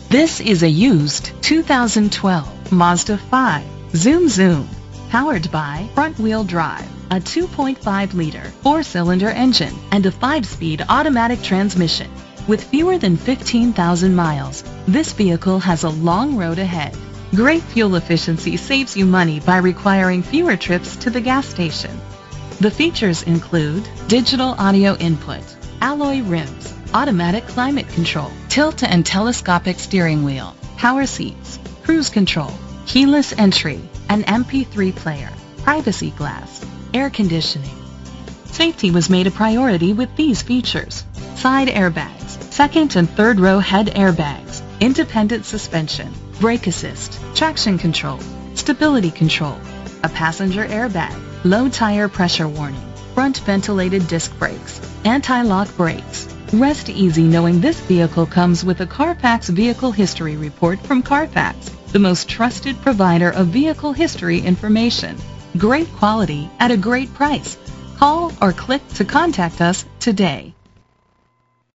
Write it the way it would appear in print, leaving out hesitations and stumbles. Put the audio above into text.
This is a used 2012 Mazda 5 Zoom Zoom, powered by front-wheel drive, a 2.5-liter four-cylinder engine, and a 5-speed automatic transmission. With fewer than 15,000 miles, this vehicle has a long road ahead. Great fuel efficiency saves you money by requiring fewer trips to the gas station. The features include digital audio input, alloy rims, automatic climate control, tilt and telescopic steering wheel, power seats, cruise control, keyless entry, an MP3 player, privacy glass, air conditioning. Safety was made a priority with these features: side airbags, second and third row head airbags, independent suspension, brake assist, traction control, stability control, a passenger airbag, low tire pressure warning, front ventilated disc brakes, anti-lock brakes. Rest easy knowing this vehicle comes with a Carfax Vehicle History Report from Carfax, the most trusted provider of vehicle history information. Great quality at a great price. Call or click to contact us today.